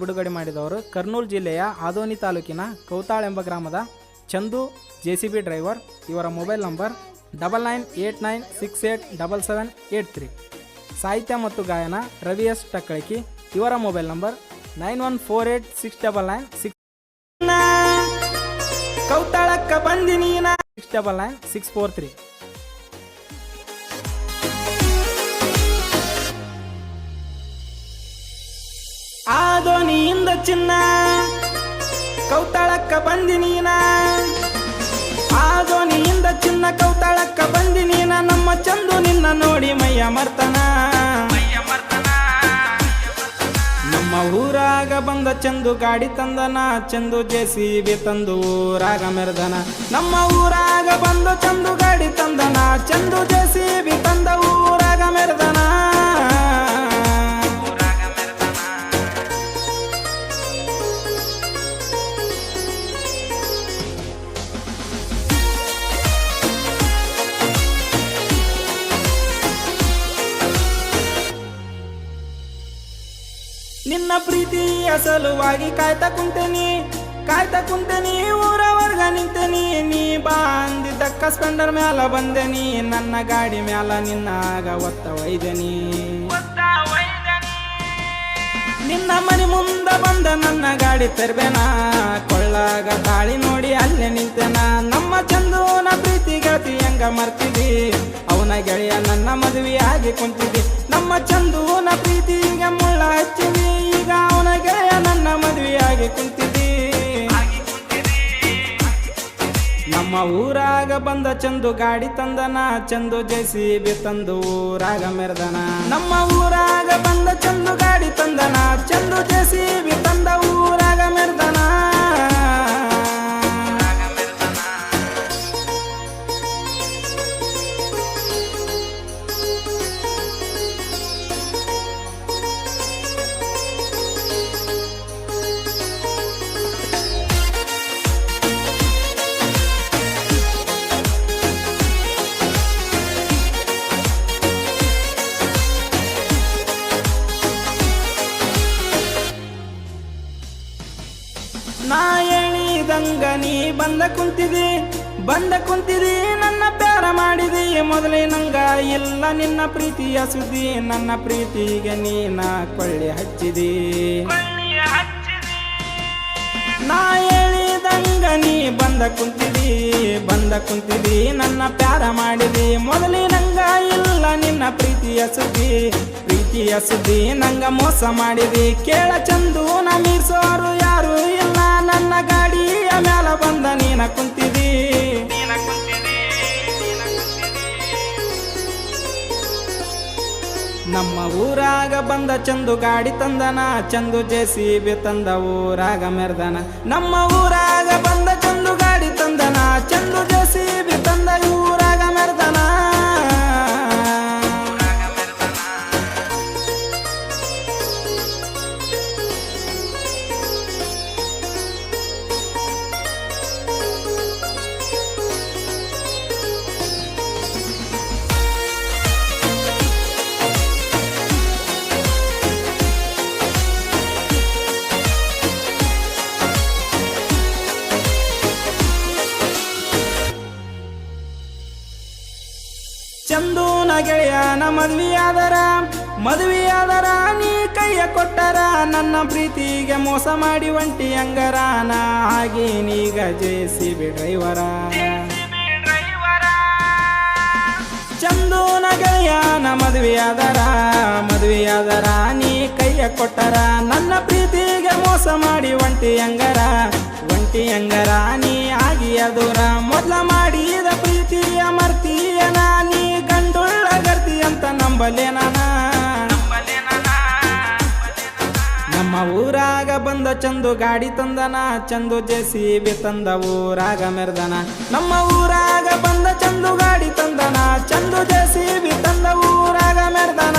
ಬಿಡುಗಡೆ ಮಾಡಿದವರು ಕರ್ನೂಲು ಜಿಲ್ಲೆಯ ಆದೋನಿ ತಾಲೂಕಿನ ಕೌತಾಳ್ ಎಂಬ ಗ್ರಾಮದ ಚಂದು JCB ಡ್ರೈವರ್. ಇವರ ಮೊಬೈಲ್ ನಂಬರ್ 9989687783. ಸಾಹಿತ್ಯ ಮತ್ತು ಗಾಯನ ರವಿ ಎಸ್ ಟಕ್ಕಳಕಿ. ಇವರ ಮೊಬೈಲ್ ನಂಬರ್ 91486996. ಕೌತಾಳಕ್ಕ ಬಂದಿನೀನ 699643. ಆದೋನಿಯಿಂದ ಚಿನ್ನ ಕೌತಾಳಕ್ಕ ಬಂದಿನೀನ, ಆದೋನಿಯಿಂದ ಚಿನ್ನ ಕೌತಾಳಕ್ಕ ಬಂದಿನೀನ. ನಮ್ಮ ಚಂದು ನಿನ್ನ ನೋಡಿ ಮೈಯ ಮರ್ತನ, ನಮ್ಮ ಊರಾಗ ಬಂದ ಚಂದು ಗಾಡಿ ತಂದನ, ಚಂದು JCB ತಂದು ಊರಾಗ ಮೆರೆದನ. ನಮ್ಮ ಊರಾಗ ಬಂದ ಚಂದು ಗಾಡಿ ತಂದನ, ಚಂದು JCB ತಂದ ಊರಾಗ ಮೆರೆದನ. ನಿನ್ನ ಪ್ರೀತಿಯ ಸಲುವಾಗಿ ಕಾಯ್ತಾ ಕುಂತೇನಿ ಊರವರ್ಗ ನಿಂತೇನಿ. ನೀ ಬಾ ಅಂದಿದ್ದಕ್ಕ ಸ್ಪೆಂಡರ್ ಮ್ಯಾಲ ಬಂದೆನಿ, ನನ್ನ ಗಾಡಿ ಮ್ಯಾಲ ನಿನ್ನಾಗ ಒತ್ತ ಒಯ್ದೆನಿ. ನಿನ್ನ ಮನೆ ಮುಂದ ಬಂದ ನನ್ನ ಗಾಡಿ ತರ್ಬೇನ, ಕೊಳ್ಳಾಗ ತಾಳಿ ನೋಡಿ ಅಲ್ಲೇ ನಿಂತೆನ. ನಮ್ಮ ಚಂದೂನ ಪ್ರೀತಿ ಗೆಳತಿ ಹೆಂಗ ಮರ್ತಿದಿ, ಅವನ ಗೆಳೆಯ ನನ್ನ ಮದುವೆಯಾಗಿ ಕುಂತಿದಿ. ನಮ್ಮ ಚಂದೂನ ಪ್ರೀತಿಗೆ ಮುಳ್ಳ ಹಚ್ಚಿದಿ, ಈಗ ಅವನ ಗೆಳೆಯ ನನ್ನ ಮದುವೆಯಾಗಿ ಕುಂತಿದಿ. ನಮ್ಮ ಊರಾಗ ಬಂದ ಚಂದು ಗಾಡಿ ತಂದನ, ಚಂದು JCB ತಂದು ಊರಾಗ ಮೆರೆದನ. ನಮ್ಮ ಊರಾಗ ಬಂದ ಚಂದು ಗಾಡಿ ತಂದನ, ಚಂದು JCB ತಂದ ಊರಾಗ ಮೆರೆದನ. ನಾ ಹೇಳಿದಂಗ ನೀ ಬಂದ ಕುಂತಿದಿ ನನ್ನ ಪ್ಯಾರ ಮಾಡಿದಿ. ಮೊದಲಿನಂಗ ಇಲ್ಲ ನಿನ್ನ ಪ್ರೀತಿಯ ಸುದ್ದಿ, ನನ್ನ ಪ್ರೀತಿಗೆ ನೀನ ಕೊಳ್ಳಿ ಹಚ್ಚಿದಿ. ನಾ ಹೇಳಿದಂಗ ನೀ ಬಂದ ಕುಂತಿದಿ ನನ್ನ ಪ್ಯಾರ ಮಾಡಿದಿ. ಮೊದಲಿನಂಗ ಇಲ್ಲ ನಿನ್ನ ಪ್ರೀತಿಯ ಸುದ್ದಿ ನಂಗ ಮೋಸ ಮಾಡಿದಿ. ಕೇಳ ಚಂದು ನಾ ಮೀರ್ಸೋರು ಯಾರು ಇಲ್ಲ, ನನ್ನ ಗಾಡಿಯ ಮ್ಯಾಲ ಬಂದ ನೀನ ಕುಂತಿದಿ. ನಮ್ಮ ಊರಾಗ ಬಂದ ಚಂದು ಗಾಡಿ ತಂದನ, ಚಂದು JCB ತಂದ ಊರಾಗ ಮೆರೆದನ. ನಮ್ಮ ಊರಾಗ ಬಂದ ಚಂದು ಗಾಡಿ ತಂದನ, ಚಂದು JCB ತಂದ ಊರಾಗ ಮೆರೆದನ. ಚಂದೂನ ಗೆಳೆಯನ ಮದುವೆಯಾದರ ನೀ ಕೈಯ ಕೊಟ್ಟರ, ನನ್ನ ಪ್ರೀತಿಗೆ ಮೋಸ ಮಾಡಿ ಒಂಟಿ ಅಂಗರಾನ ಆಗಿ ನೀಗ JCB ಡ್ರೈವರ. ಚಂದೂನ ಗೆಳೆಯನ ಮದುವೆಯಾದರ ನೀ ಕೈಯ ಕೊಟ್ಟರ, ನನ್ನ ಪ್ರೀತಿಗೆ ಮೋಸ ಮಾಡಿ ಒಂಟಿ ಅಂಗರ ನೀ ಆಗಿ ಅದೂರ. ಮೊದ್ಲ ಮಾಡಿದ ಪ್ರೀತಿಯ ಮರ್ತೀಯನ, ನೀ ಗಂಡುಳ್ಳ ಗರ್ತಿ ಅಂತ ನಂಬಲೇನ. ನಮ್ಮ ಊರಾಗ ಬಂದ ಚಂದು ಗಾಡಿ ತಂದನ, ಚಂದು JCB ತಂದ ಊರಾಗ ಮೆರೆದನ. ನಮ್ಮ ಊರಾಗ ಬಂದ ಚಂದು ಗಾಡಿ ತಂದನ, ಚಂದು JCB ತಂದ ಊರಾಗ ಮೆರೆದನ.